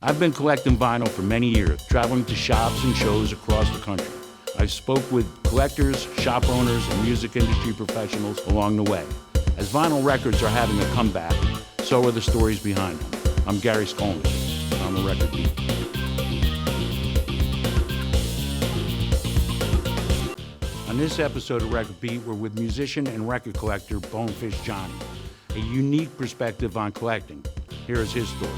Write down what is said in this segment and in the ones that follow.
I've been collecting vinyl for many years, traveling to shops and shows across the country. I've spoke with collectors, shop owners, and music industry professionals along the way. As vinyl records are having a comeback, so are the stories behind them. I'm Gary Skolnick on The Record Beat. On this episode of Record Beat, we're with musician and record collector Bonefish Johnny. A unique perspective on collecting. Here is his story.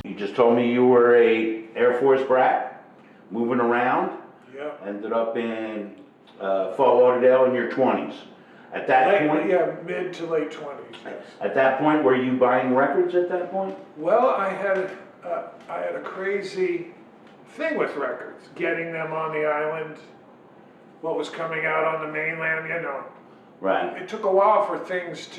You just told me you were a Air Force brat, moving around. Yeah. Ended up in Fort Lauderdale in your 20s. At that point, yeah, mid to late 20s. Yes. At that point, were you buying records at that point? Well, I had a crazy thing with records, getting them on the island, what was coming out on the mainland, you know. Right. It took a while for things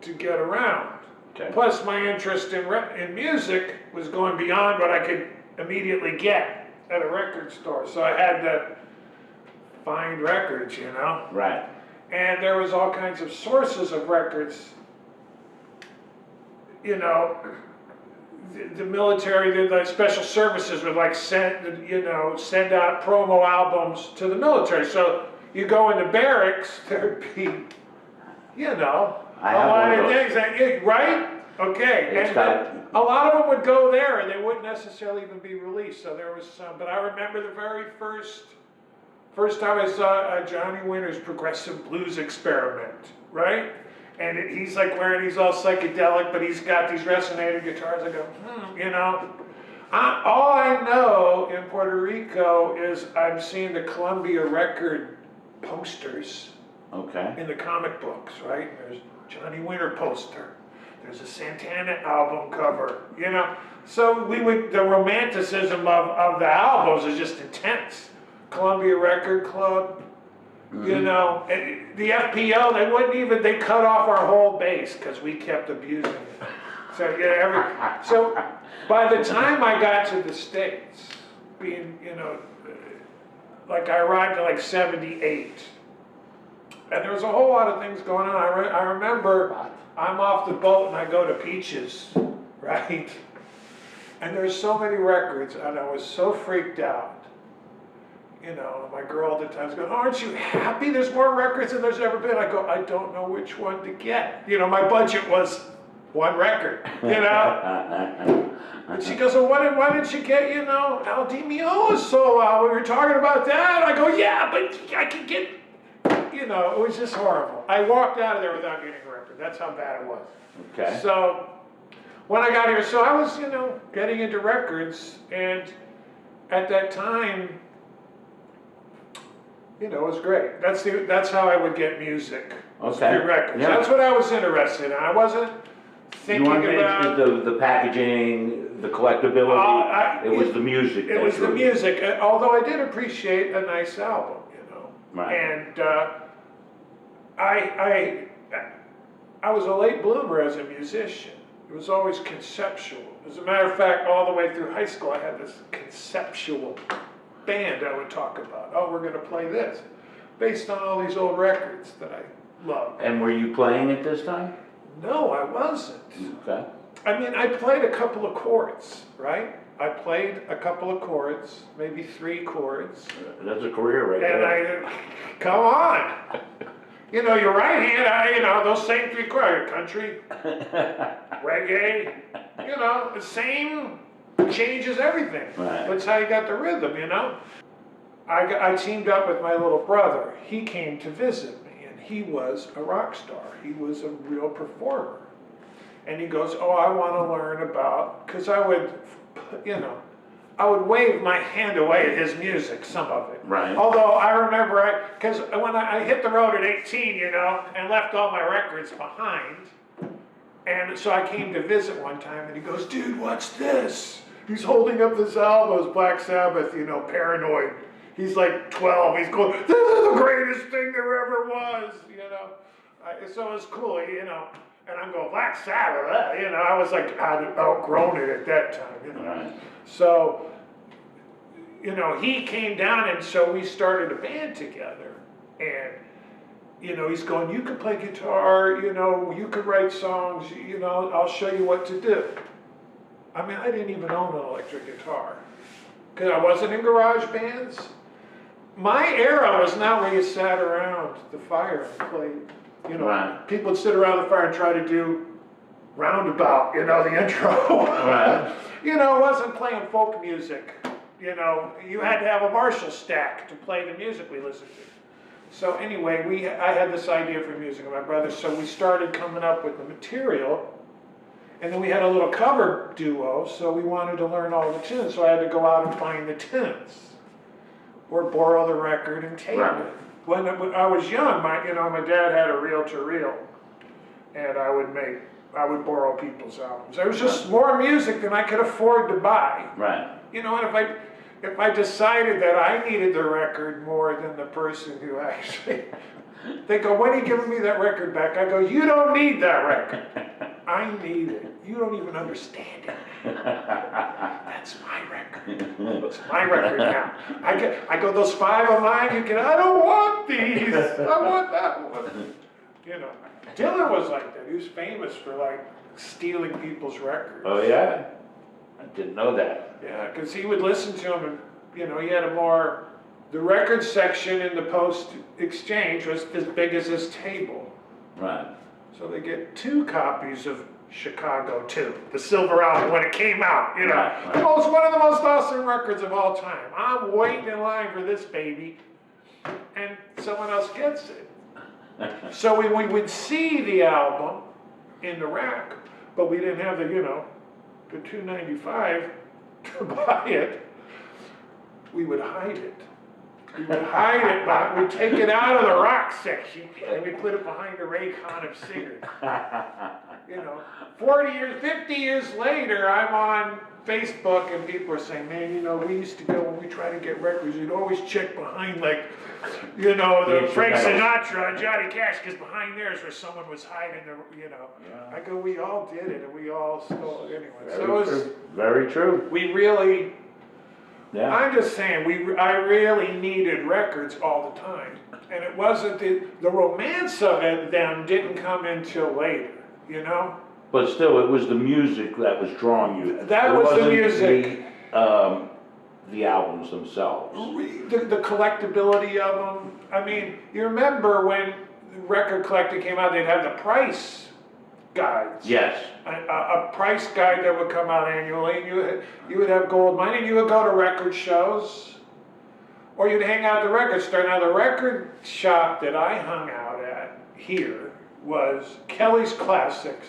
to get around. Okay. Plus, my interest in music was going beyond what I could immediately get at a record store. So I had to find records, you know. Right. And there was all kinds of sources of records. You know, the military, the special services would like send out promo albums to the military. So you go into barracks, there'd be, you know, a lot of things, right? Okay, and a lot of them would go there and they wouldn't necessarily even be released. So there was some, but I remember the very first time I saw Johnny Winter's Progressive Blues Experiment, right? And he's like he's all psychedelic, but he's got these resonator guitars. I go, you know. All I know in Puerto Rico is I'm seeing the Columbia record posters. Okay. In the comic books, right? There's Johnny Winter poster. There's a Santana album cover, you know. So the romanticism of the albums is just intense. Columbia Record Club, you know. The FPO, they cut off our whole base because we kept abusing it. So, so by the time I got to the States, being, you know, like I arrived at like 78, and there was a whole lot of things going on. I remember I'm off the boat and I go to Peaches, right? And there's so many records and I was so freaked out. You know, my girl at the time's going, aren't you happy there's more records than there's ever been? I go, I don't know which one to get. You know, my budget was one record, you know? And she goes, well, why didn't you get, you know, Al Di Meola solo? We were talking about that. I go, yeah, but I can get, you know, it was just horrible. I walked out of there without getting a record. That's how bad it was. Okay. So when I got here, so I was, you know, getting into records, and at that time, you know, it was great. That's how I would get music. Okay. Through records. Yeah. That's what I was interested in. I wasn't thinking about the packaging, the collectability. It was the music. It was the music. Although I did appreciate a nice album, you know. Right. And I was a late bloomer as a musician. It was always conceptual. As a matter of fact, all the way through high school, I had this conceptual band I would talk about. Oh, we're going to play this, based on all these old records that I love. And were you playing at this time? No, I wasn't. Okay. I mean, I played a couple of chords, right? I played a couple of chords, maybe 3 chords. That's a career right there. And come on. You know, your right hand, you know, those same 3 chords, country, reggae, you know, the same changes everything. Right. That's how you got the rhythm, you know? I teamed up with my little brother. He came to visit me, and he was a rock star. He was a real performer. And he goes, oh, I want to learn about, because I would, you know, I would wave my hand away at his music, some of it. Right. Although I remember, because when I hit the road at 18, you know, and left all my records behind, and so I came to visit one time, and he goes, dude, what's this? He's holding up this album, it was Black Sabbath, you know, Paranoid. He's like 12, he's going, this is the greatest thing there ever was, you know. So it was cool, you know. And I'm going, Black Sabbath, you know, I was like, I'd outgrown it at that time, you know. Right. So, you know, he came down, and so we started a band together. And, you know, he's going, you can play guitar, you know, you can write songs, you know, I'll show you what to do. I mean, I didn't even own an electric guitar. Because I wasn't in garage bands. My era was not where you sat around the fire and played. You know, Right. people would sit around the fire and try to do Roundabout, you know, the intro. Right. You know, it wasn't playing folk music. You know, you had to have a Marshall stack to play the music we listened to. So anyway, I had this idea for music with my brother, so we started coming up with the material. And then we had a little cover duo, so we wanted to learn all the tunes, so I had to go out and find the tunes. Or borrow the record and tape Right. it. When I was young, my dad had a reel-to-reel, and I would borrow people's albums. There was just more music than I could afford to buy. Right. You know, and if I decided that I needed the record more than the person who actually, they go, when are you giving me that record back? I go, you don't need that record. I need it. You don't even understand it. That's my record. It's my record now. I go, those 5 of mine, I don't want these. I want that one. You know, Dylan was like that. He was famous for like stealing people's records. Oh, yeah? I didn't know that. Yeah, because he would listen to them and, you know, he had the record section in the Post Exchange was as big as this table. Right. So they get 2 copies of Chicago 2, the silver album when it came out, you know. Right. Oh, it's one of the most awesome records of all time. I'm waiting in line for this baby, and someone else gets it. So we would see the album in the rack, but we didn't have the $2.95 to buy it. We would hide it. We would hide it, but we'd take it out of the rock section and we'd put it behind a Raycon of cigarettes. You know, 40 years, 50 years later, I'm on Facebook and people are saying, man, you know, we used to go when we try to get records, we'd always check behind, like, you know, the Frank Sinatra and Johnny Cash, because behind theirs where someone was hiding, you know. Yeah. I go, we all did it and we all stole it anyway. So it was very true. We really. Yeah. I'm just saying, I really needed records all the time. And it wasn't, the romance of them didn't come until later, you know? But still, it was the music that was drawing you. That was the music. The albums themselves. The collectability of them. I mean, you remember when the Record Collector came out, they'd have the price guides. Yes. A price guide that would come out annually, and you would have gold mine, and you would go to record shows, or you'd hang out at the record store. Now, the record shop that I hung out at here was Kelly's Classics.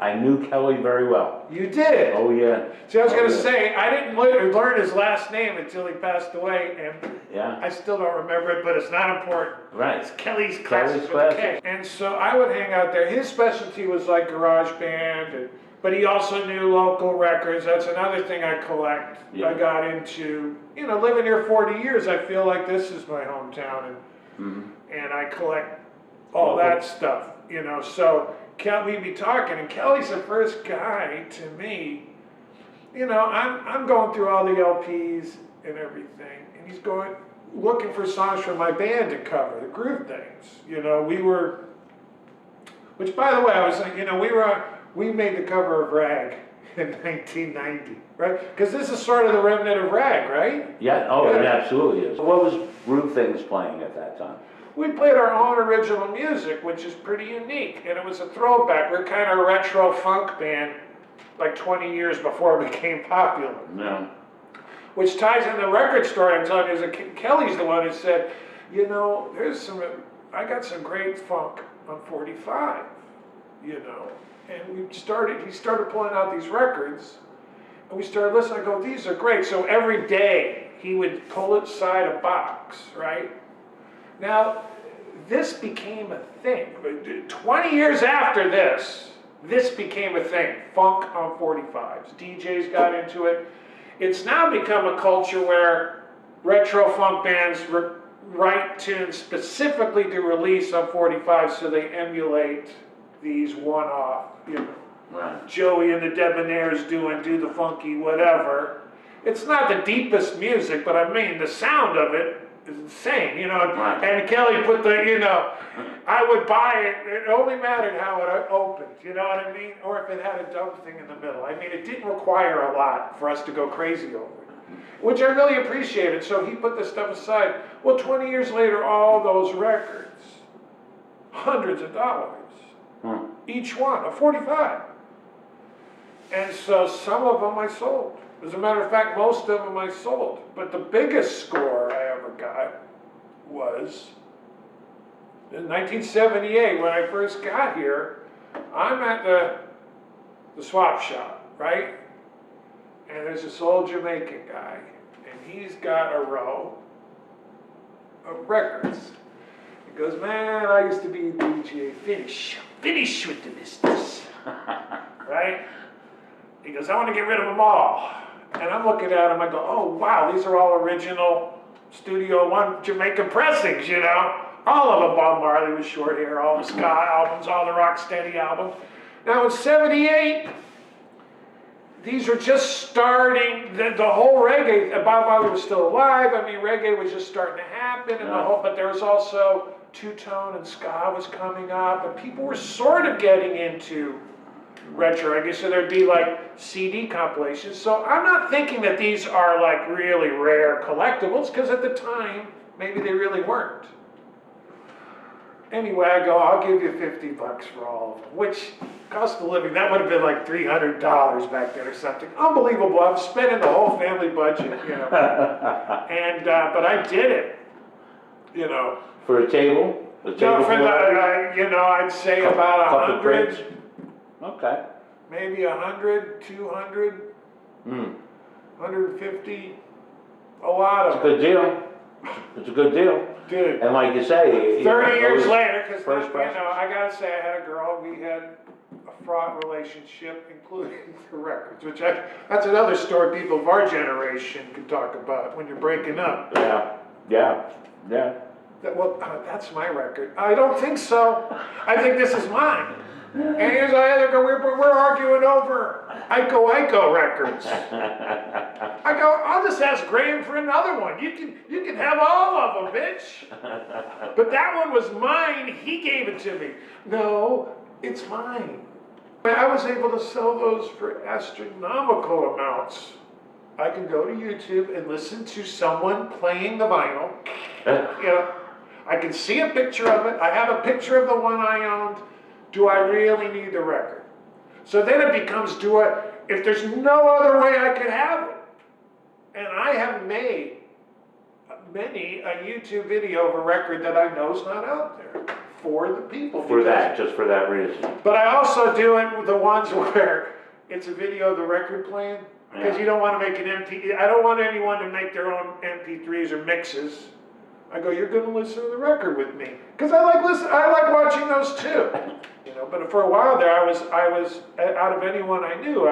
I knew Kelly very well. You did? Oh, yeah. See, I was going to say, I didn't learn his last name until he passed away, and yeah. I still don't remember it, but it's not important. Right. It's Kelly's Classics. Classics. And so I would hang out there. His specialty was like garage band, but he also knew local records. That's another thing I collect. Yeah. I got into, you know, living here 40 years, I feel like this is my hometown, and I collect all that stuff, you know. So we'd be talking, and Kelly's the first guy to me. You know, I'm going through all the LPs and everything, and he's looking for songs from my band to cover, the Groove Things. You know, which by the way, I was like, you know, we made the cover of Rag in 1990, right? Because this is sort of the remnant of Rag, right? Yeah, it absolutely is. What was Groove Things playing at that time? We played our own original music, which is pretty unique, and it was a throwback. We're kind of a retro funk band, like 20 years before it became popular. Yeah. Which ties in the record story I'm telling you, is Kelly's the one who said, you know, I got some great funk on 45, you know. And he started pulling out these records, and we started listening. I go, these are great. So every day he would pull inside a box, right? Now, this became a thing. 20 years after this became a thing. Funk on 45s. DJs got into it. It's now become a culture where retro funk bands write tunes specifically to release on 45s, so they emulate these one-off, you know. Right. Joey and the Debonaires do the funky whatever. It's not the deepest music, but I mean, the sound of it is insane, you know. Right. And Kelly put the, you know, I would buy it. It only mattered how it opened, you know what I mean? Or if it had a dumb thing in the middle. I mean, it didn't require a lot for us to go crazy over it, which I really appreciated. So he put this stuff aside. Well, 20 years later, all those records, hundreds of dollars, each one, a 45. And so some of them I sold. As a matter of fact, most of them I sold. But the biggest score I ever got was in 1978 when I first got here. I'm at the swap shop, right? And there's this old Jamaican guy, and he's got a row of records. He goes, man, I used to be a DJ, finish with the business, right? He goes, I want to get rid of them all. And I'm looking at him, I go, oh wow, these are all original Studio One Jamaican pressings, you know? All of them, Bob Marley with short hair, all the ska albums, all the Rocksteady albums. Now in 78, these are just starting, the whole reggae, Bob Marley was still alive, I mean reggae was just starting to happen, and but there was also two-tone and ska was coming up, and people were sort of getting into retro reggae, so there'd be like CD compilations. So I'm not thinking that these are like really rare collectibles, because at the time, maybe they really weren't. Anyway, I go, I'll give you $50 for all of them, which cost of living, that would have been like $300 back then or something. Unbelievable. I'm spending the whole family budget, you know. And, but I did it, you know. For a table? No, for the, you know, I'd say about 100. Okay. Maybe 100, 200, 150, a lot of It's a good deal. It's a good deal. Dude. And like you say, 30 years later, because first you know, I gotta say, I had a girl, we had a fraught relationship, including the records, which that's another story people of our generation can talk about when you're breaking up. Yeah. Well, that's my record. I don't think so. I think this is mine. And here's the other go, we're arguing over Ico records. I go, I'll just ask Graham for another one. You can have all of them, bitch. But that one was mine. He gave it to me. No, it's mine. I was able to sell those for astronomical amounts. I can go to YouTube and listen to someone playing the vinyl. You know, I can see a picture of it. I have a picture of the one I owned. Do I really need the record? So then it becomes, if there's no other way I could have it, and I have made many a YouTube video of a record that I know is not out there for the people. Just for that reason. But I also do it with the ones where it's a video of the record playing, because you don't want to make an MP, I don't want anyone to make their own MP3s or mixes. I go, you're going to listen to the record with me, because I like watching those too. You know, but for a while there, I was out of anyone I knew,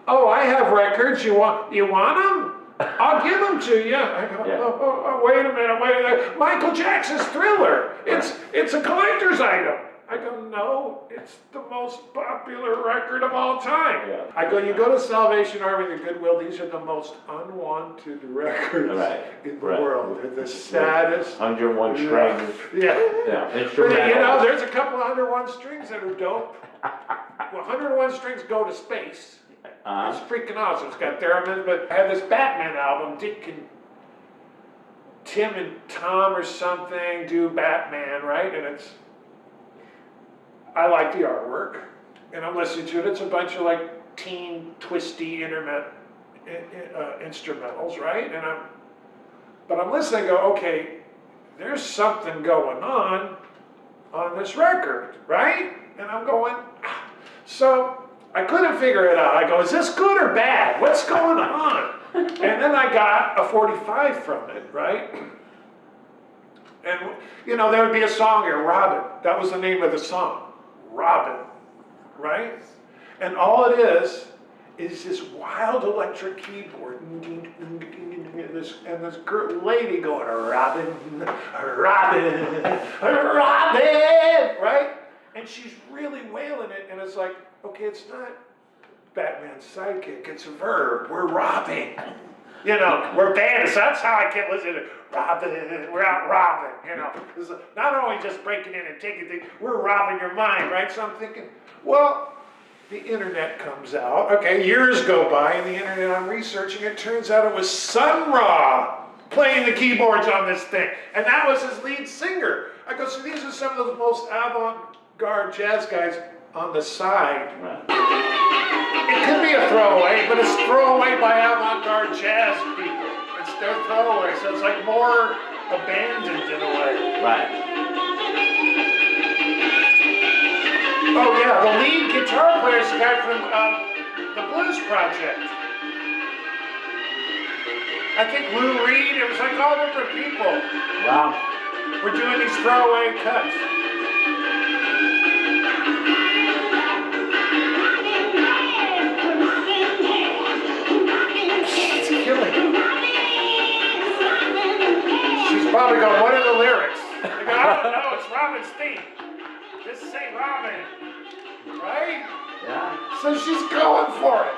oh, I have records. You want them? I'll give them to you. I go, oh, wait a minute. Michael Jackson's Thriller. It's a collector's item. I go, no, it's the most popular record of all time. Yeah. I go, you go to Salvation Army and Goodwill, these are the most unwanted records in the world. They're the saddest. 101 strings. Yeah. Instrumental. But, you know, there's a couple of 101 strings that are dope. Well, 101 strings go to space. It's freaking awesome. It's got theremins, but I had this Batman album, Tim and Tom or something do Batman, right? And I like the artwork, and I'm listening to it. It's a bunch of like teen, twisty instrumentals, right? But I'm listening and go, okay, there's something going on this record, right? And I'm going, so I couldn't figure it out. I go, is this good or bad? What's going on? And then I got a 45 from it, right? And, you know, there would be a song here, Robin. That was the name of the song. Robin, right? And all it is this wild electric keyboard, and this lady going, Robin, right? And she's really wailing it, and it's like, okay, it's not Batman's sidekick, it's a verb. We're robbing. You know, we're bandits. That's how I get listening to Robin. We're out robbing. You know, this is not only just breaking in and taking things, we're robbing your mind, right? So I'm thinking, well, the internet comes out. Okay, years go by, and the internet, I'm researching. It turns out it was Sun Ra playing the keyboards on this thing, and that was his lead singer. I go, so these are some of the most avant-garde jazz guys on the side. Right. It could be a throwaway, but it's throwaway by avant-garde jazz people. It's their throwaway, so it's like more abandoned in a way. Right. Oh yeah, the lead guitar player is the guy from the Blues Project. I think Lou Reed, it was like all different people. Wow. We're doing these throwaway cuts. It's killing me. She's probably going, what are the lyrics? They go, I don't know, it's Robin's theme. Just say Robin. Right? Yeah. So she's going for it.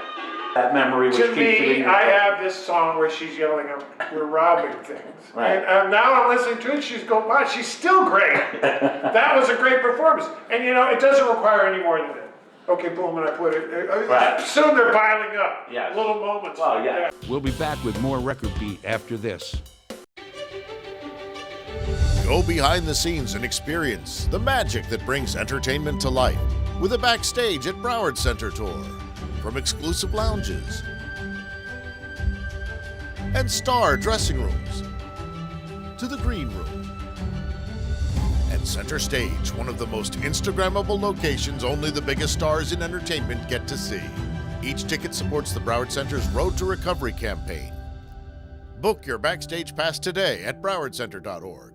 That memory which To keeps it in me, your I head. have this song where she's yelling, we're robbing things. Right. And now I'm listening to it, she's going, wow, she's still great. That was a great performance. And you know, it doesn't require any more than that. Okay, boom, and I put it. Right. Soon they're piling up. Yes. Little moments. Well, like yeah. that. We'll be back with more Record Beat after this. Go behind the scenes and experience the magic that brings entertainment to life with a Backstage at Broward Center tour. From exclusive lounges and star dressing rooms to the green room and center stage, one of the most Instagrammable locations only the biggest stars in entertainment get to see. Each ticket supports the Broward Center's Road to Recovery campaign. Book your Backstage Pass today at browardcenter.org.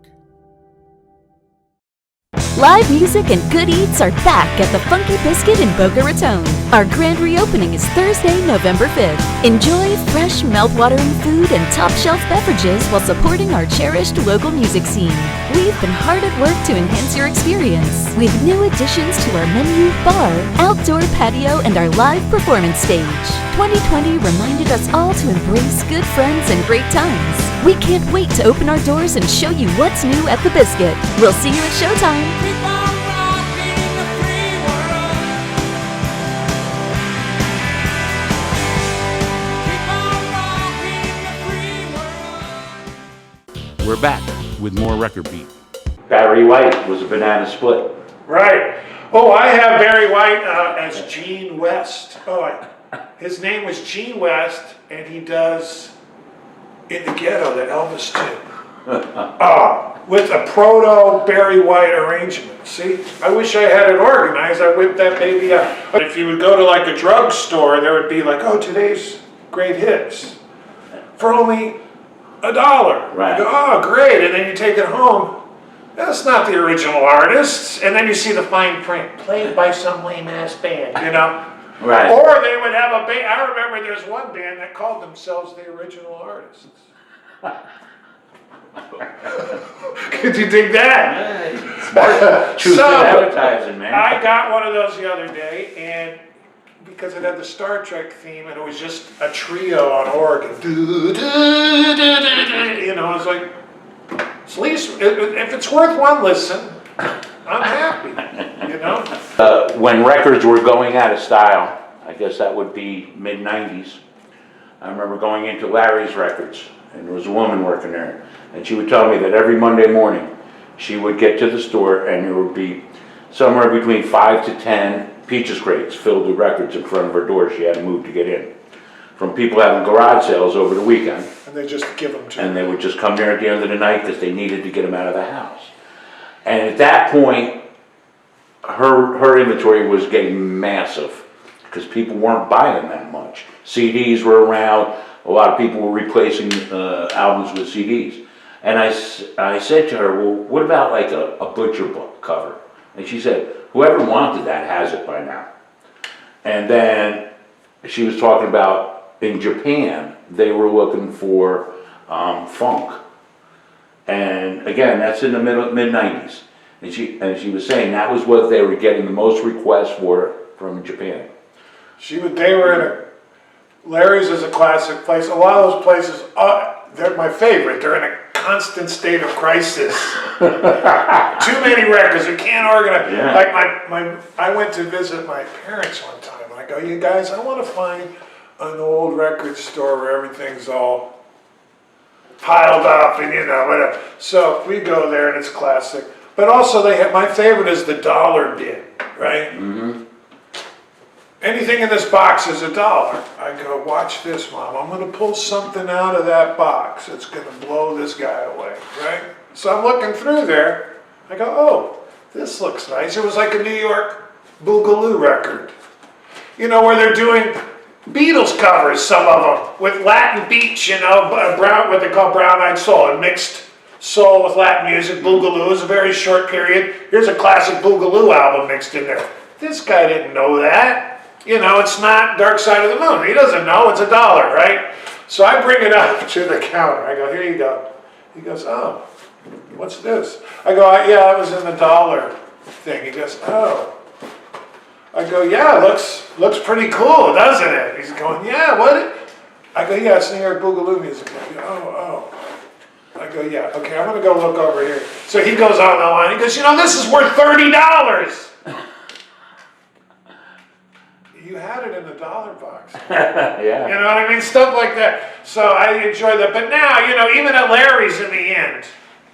Live music and good eats are back at the Funky Biscuit in Boca Raton. Our grand reopening is Thursday, November 5th. Enjoy fresh, mouth-watering food and top-shelf beverages while supporting our cherished local music scene. We've been hard at work to enhance your experience with new additions to our menu, bar, outdoor patio, and our live performance stage. 2020 reminded us all to embrace good friends and great times. We can't wait to open our doors and show you what's new at the Biscuit. We'll see you at showtime. We're back with more Record Beat. Barry White was a banana split. Right. Oh, I have Barry White as Gene West. His name was Gene West, and he does In the Ghetto, that Elvis tune. With a proto Barry White arrangement. See, I wish I had it organized. I whipped that baby out. But if you would go to like a drugstore, there would be like, oh, today's great hits for only $1. Right. You go, oh, great, and then you take it home. That's not the original artist. And then you see the fine print, played by some lame-ass band, you know? Right. Or they would have a band. I remember there's one band that called themselves the original artists. Could you dig that? Smart. Truth in advertising, man. I got one of those the other day, and because it had the Star Trek theme, and it was just a trio on organ. You know, it's like, at least if it's worth one listen, I'm happy. You know. When records were going out of style, I guess that would be mid-90s. I remember going into Larry's Records, and there was a woman working there, and she would tell me that every Monday morning she would get to the store and there would be somewhere between 5 to 10 Peaches crates filled with records in front of her door. She had to move to get in. From people having garage sales over the weekend. And they just give them to And me. they would just come there at the end of the night because they needed to get them out of the house. And at that point, her inventory was getting massive because people weren't buying that much. CDs were around. A lot of people were replacing albums with CDs. And I said to her, well, what about like a Butcher book cover? And she said, whoever wanted that has it by now. And then she was talking about in Japan, they were looking for funk. And again, that's in the mid-90s. And she was saying that was what they were getting the most requests for from Japan. They were in Larry's is a classic place. A lot of those places, they're my favorite. They're in a constant state of crisis. Too many records. You can't organize. Yeah. Like I went to visit my parents one time, and I go, you guys, I want to find an old record store where everything's all piled up and whatever. So we go there, and it's classic. But also, they have, my favorite is the dollar bin, right? Mm-hmm. Anything in this box is $1. I go, watch this, Mom. I'm going to pull something out of that box that's going to blow this guy away, right? So I'm looking through there. I go, oh, this looks nice. It was like a New York Boogaloo record. Where they're doing Beatles covers, some of them, with Latin beats, brown, what they call brown-eyed soul, and mixed soul with Latin music. Boogaloo is a very short period. Here's a classic Boogaloo album mixed in there. This guy didn't know that. It's not Dark Side of the Moon. He doesn't know. It's $1, right? So I bring it up to the counter. I go, here you go. He goes, oh, what's this? I go, yeah, it was in the dollar thing. He goes, oh. I go, yeah, looks pretty cool, doesn't it? He's going, yeah, what? I go, yeah, it's New York Boogaloo music. I go, oh. I go, yeah, okay, I'm going to go look over here. So he goes on the line. He goes, this is worth $30. You had it in the dollar box. Yeah. You know what I mean? Stuff like that. So I enjoy that. But now, even at Larry's in the end,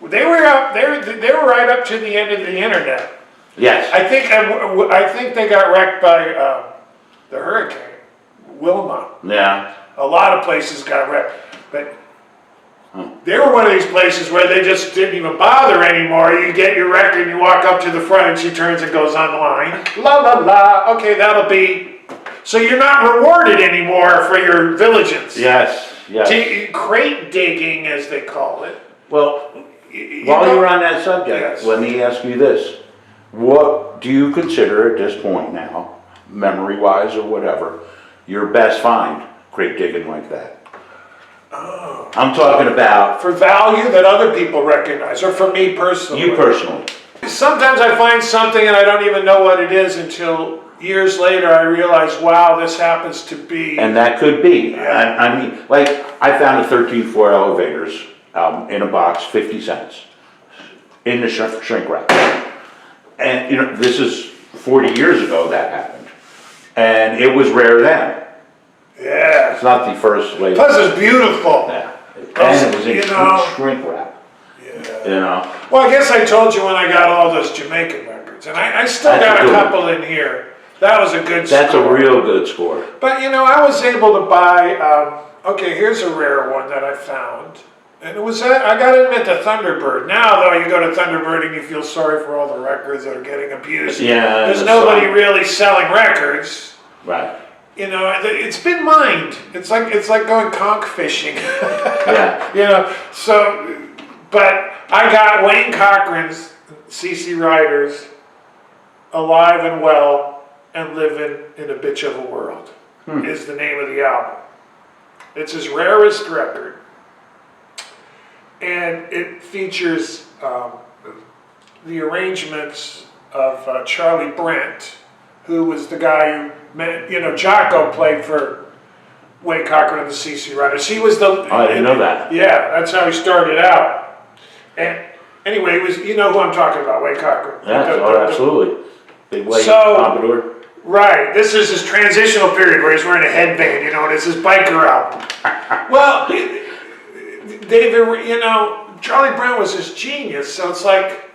they were right up to the end of the internet. Yes. I think they got wrecked by the hurricane, Wilma. Yeah. A lot of places got wrecked. But they were one of these places where they just didn't even bother anymore. You get your record, you walk up to the front, and she turns and goes on the line. La, la, la. Okay, that'll be... So you're not rewarded anymore for your diligence. Yes. Crate digging, as they call it. Well, while you're on that subject, Yes. let me ask you this. What do you consider at this point now, memory-wise or whatever, your best find, crate digging like that? Oh. I'm talking about... For value that other people recognize, or for me personally. You personally. Sometimes I find something and I don't even know what it is until years later I realize, wow, this happens to be. And that could be. Yeah. I mean, like, I found a 13-floor elevators album in a box, 50 cents, in the shrink wrap. And, this is 40 years ago that happened. And it was rare then. Yeah. It's not the first way. Plus it's beautiful. Yeah. And it was in shrink wrap. Yeah. Well, I guess I told you when I got all those Jamaican records. And I still got a couple in here. That was a good score. That's a real good score. But I was able to buy, okay, here's a rare one that I found. And it was, I gotta admit, the Thunderbird. Now, though, you go to Thunderbird and you feel sorry for all the records that are getting abused. Yeah. There's nobody really selling records. Right. It's been mined. It's like going conch fishing. Yeah. But I got Wayne Cochran's CC Riders, Alive and Well, and Living in a Bitch of a World is the name of the album. It's his rarest record. And it features the arrangements of Charlie Brent, who was the guy who, Jocko played for Wayne Cochran and the CC Riders. He was the... I didn't know that. Yeah, that's how he started out. And anyway, it was, who I'm talking about, Wayne Cochran. Yeah, absolutely. Big Wayne Pompadour. Right, this is his transitional period where he's wearing a headband, and it's his biker album. Well, Charlie Brown was his genius, so it's like,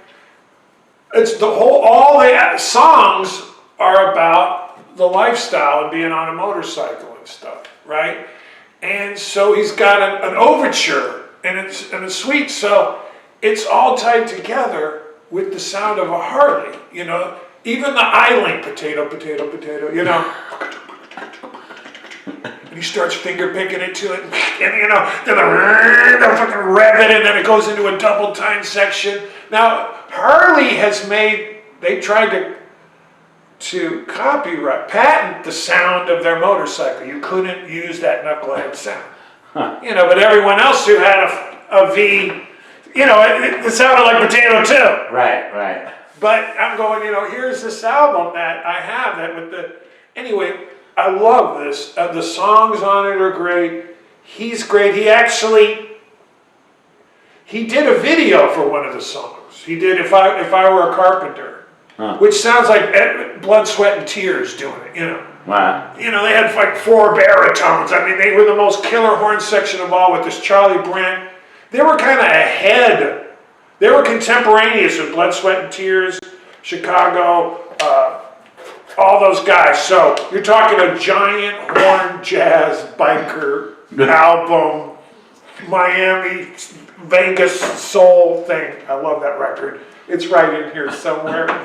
all the songs are about the lifestyle and being on a motorcycle and stuff, right? And so he's got an overture, and it's sweet, so it's all tied together with the sound of a Harley, even the I-Link, potato, potato, potato, And he starts finger picking it to it, and then they'll fucking rev it, and then it goes into a double time section. Now, Harley they tried to patent the sound of their motorcycle. You couldn't use that knucklehead sound. Huh. But everyone else who had a V, it sounded like potato too. Right. But I'm going, here's this album that I have anyway, I love this. The songs on it are great. He's great. He did a video for one of the songs. He did If I Were a Carpenter, which sounds like Blood, Sweat, and Tears doing it, you know. Wow. You know, they had like 4 baritones. I mean, they were the most killer horn section of all with this Charlie Brent. They were kind of ahead. They were contemporaneous with Blood, Sweat, and Tears, Chicago, all those guys. So you're talking a giant horn jazz biker album, Miami, Vegas soul thing. I love that record. It's right in here somewhere.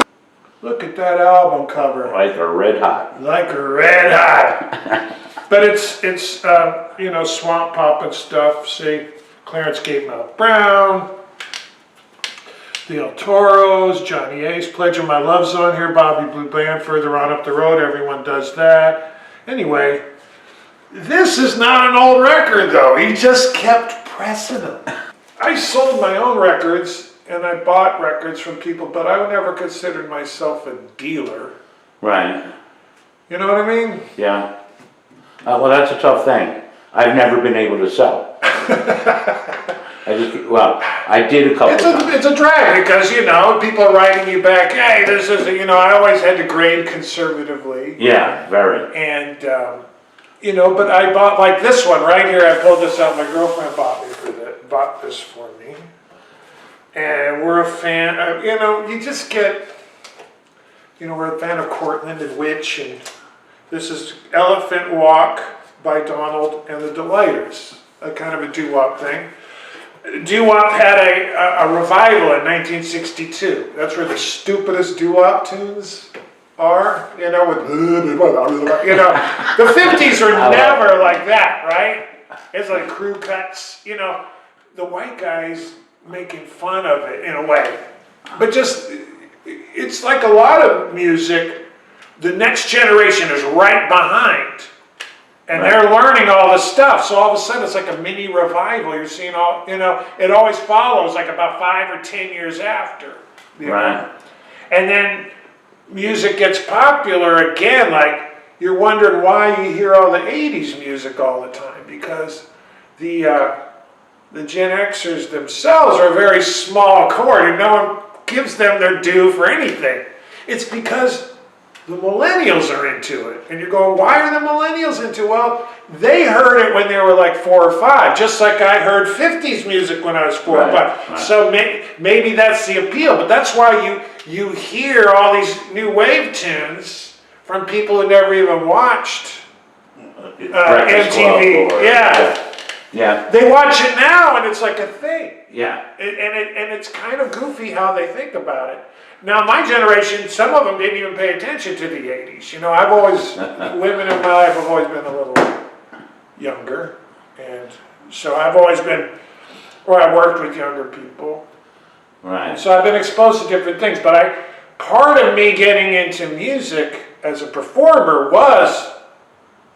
Look at that album cover. Like a red hot. Like a red hot. But it's you know, swamp pop and stuff. See, Clarence Gate Mouth Brown, the El Toros, Johnny Ace, Pledge of My Love's on here, Bobby Blue Band, Further On Up the Road, everyone does that. Anyway, this is not an old record though. He just kept pressing them. I sold my own records and I bought records from people, but I never considered myself a dealer. Right. You know what I mean? Yeah. Well, that's a tough thing. I've never been able to sell. I did a couple times. It's a drag because, you know, people are writing you back, hey, this is, you know, I always had to grade conservatively. Yeah, very. And, you know, but I bought like this one right here. I pulled this out. My girlfriend bought this for me. And we're a fan of, you know, you just get, you know, we're a fan of Cortland and Witch. And this is Elephant Walk by Donald and the Delighters, a kind of a doo-wop thing. Doo-wop had a revival in 1962. That's where the stupidest doo-wop tunes are, you know, with, you know, the 50s were never like that, right? It's like crew cuts, you know, the white guys making fun of it in a way. But just, it's like a lot of music, the next generation is right behind. And they're learning all this stuff. So all of a sudden it's like a mini revival. You're seeing all, you know, it always follows like about 5 or 10 years after. You know? And then music gets popular again. Like you're wondering why you hear all the 80s music all the time. Because the Gen Xers themselves are a very small cohort and no one gives them their due for anything. It's because the millennials are into it. And you're going, why are the millennials into it? Well, they heard it when they were like 4 or 5, just like I heard 50s music when I was 4 or 5. Right. So maybe that's the appeal, but that's why you hear all these new wave tunes from people who never even watched MTV. Yeah. They watch it now and it's like a thing. Yeah. And it's kind of goofy how they think about it. Now, my generation, some of them didn't even pay attention to the 80s. You know, I've always, women in my life have always been a little younger. And so I've always been, or I worked with younger people. Right. So I've been exposed to different things. But part of me getting into music as a performer was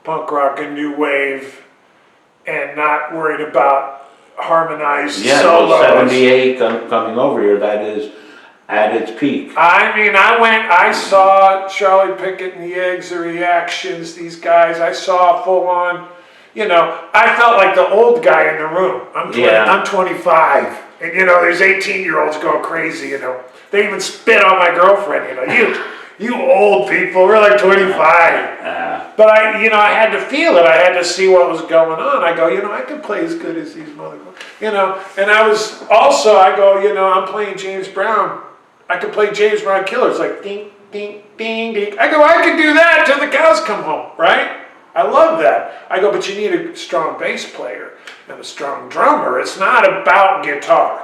punk rock and new wave and not worried about harmonized solos. Yeah, 78 coming over here, that is at its peak. I mean, I saw Charlie Pickett and the Eggs, the Reactions, these guys. I saw full on, you know, I felt like the old guy in the room. I'm 25, and you know, there's 18-year-olds going crazy, you know. They even spit on my girlfriend, you know, you old people, we're like 25. But I had to feel it. I had to see what was going on. I go, you know, I can play as good as these motherfuckers, you know. And I go, you know, I'm playing James Brown. I could play James Brown Killer. It's like ding, ding, ding, ding. I go, I can do that till the cows come home, right? I love that. I go, but you need a strong bass player and a strong drummer. It's not about guitar,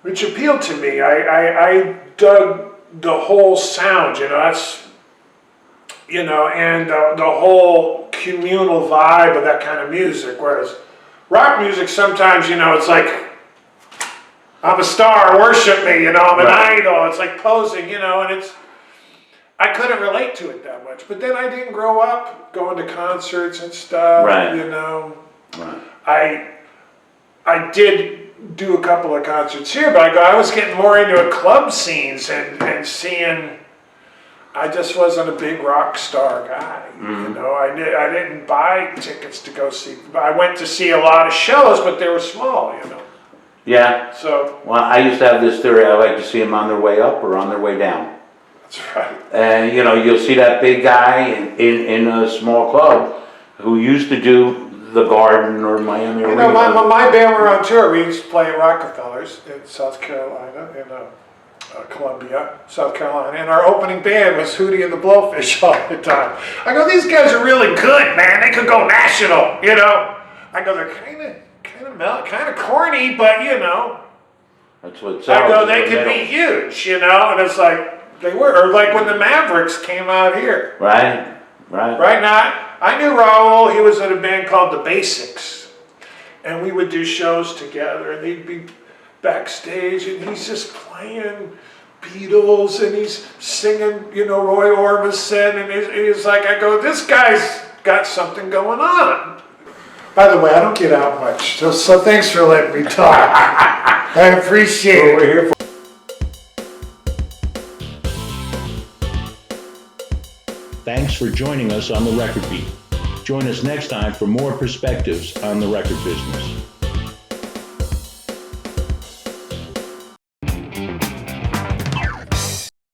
which appealed to me. I dug the whole sound, you know, that's, you know, and the whole communal vibe of that kind of music. Whereas rock music, sometimes, you know, it's like, I'm a star, worship me, you know, I'm an idol. It's like posing, you know, and I couldn't relate to it that much. But then I didn't grow up going to concerts and stuff, you know. I did do a couple of concerts here, but I was getting more into club scenes and seeing I just wasn't a big rock star guy. You know, I didn't buy tickets to go see. I went to see a lot of shows, but they were small. You know. Yeah. So Well, I used to have this theory. I like to see them on their way up or on their way down. that's right. And you know, you'll see that big guy in a small club who used to do the Garden or Miami You Arena. know, my band were on tour. We used to play at Rockefellers in South Carolina, in Columbia, South Carolina, and our opening band was Hootie and the Blowfish all the time. I go, these guys are really good, man. They could go national, you know. I go, they're kind of corny, but you know. That's what. I go, sells they the could middle. be huge, you know. And it's like they were, or like when the Mavericks came out here. Right. Right now, I knew Raul. He was in a band called The Basics, and we would do shows together. And he'd be backstage, and he's just playing Beatles, and he's singing, you know, Roy Orbison, and he's like, I go, this guy's got something going on. By the way, I don't get out much, so thanks for letting me talk. I appreciate it. We're here for. Thanks for joining us on The Record Beat. Join us next time for more perspectives on the record business.